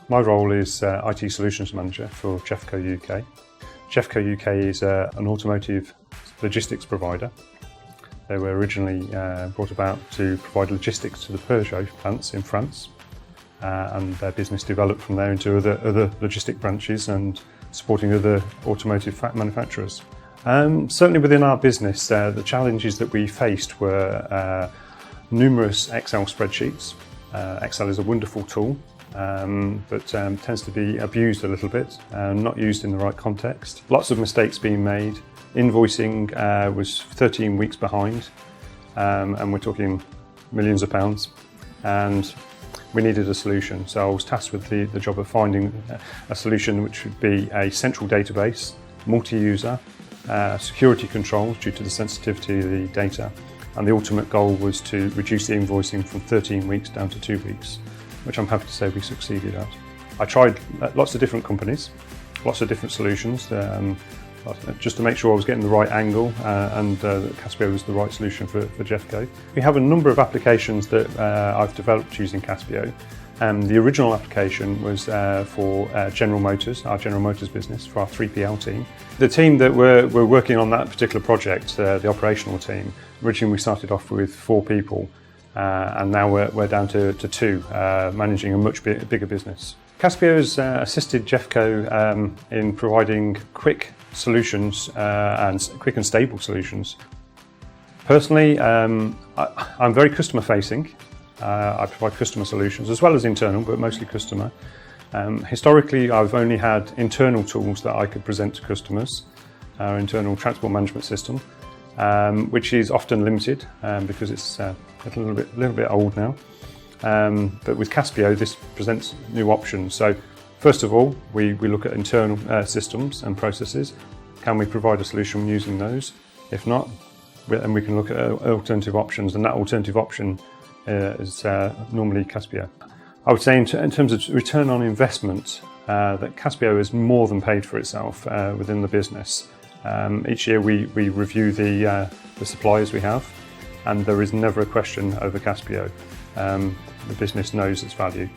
My role is IT Solutions Manager for GEFCO UK. GEFCO UK is an automotive logistics provider. They were originally brought about to provide logistics to the Peugeot plants in France, and their business developed from there into other logistic branches and supporting other automotive manufacturers. Certainly within our business, the challenges that we faced were numerous Excel spreadsheets. Excel is a wonderful tool, but tends to be abused a little bit, not used in the right context. Lots of mistakes being made. Invoicing was 13 weeks behind, and we're talking millions of pounds, and we needed a solution. So I was tasked with the job of finding a solution which would be a central database, multi-user, security controls due to the sensitivity of the data, and the ultimate goal was to reduce the invoicing from 13 weeks down to 2 weeks, which I'm happy to say we succeeded at. I tried lots of different companies, lots of different solutions, just to make sure I was getting the right angle, and that Caspio was the right solution for GEFCO. We have a number of applications that I've developed using Caspio. The original application was for General Motors, our General Motors business, for our 3PL team. The team that were working on that particular project, the operational team, originally we started off with 4 people, and now we're down to 2, managing a much bigger business. Caspio has assisted GEFCO in providing quick solutions and quick and stable solutions. Personally, I'm very customer facing. I provide customer solutions as well as internal, but mostly customer. Historically, I've only had internal tools that I could present to customers, our internal transport management system, which is often limited because it's a little bit old now. But with Caspio, this presents new options. So first of all, we look at internal systems and processes. Can we provide a solution using those? If not, then we can look at alternative options, and that alternative option is normally Caspio. I would say in terms of return on investment, that Caspio is more than paid for itself within the business. Each year we review the suppliers we have, and there is never a question over Caspio. The business knows its value.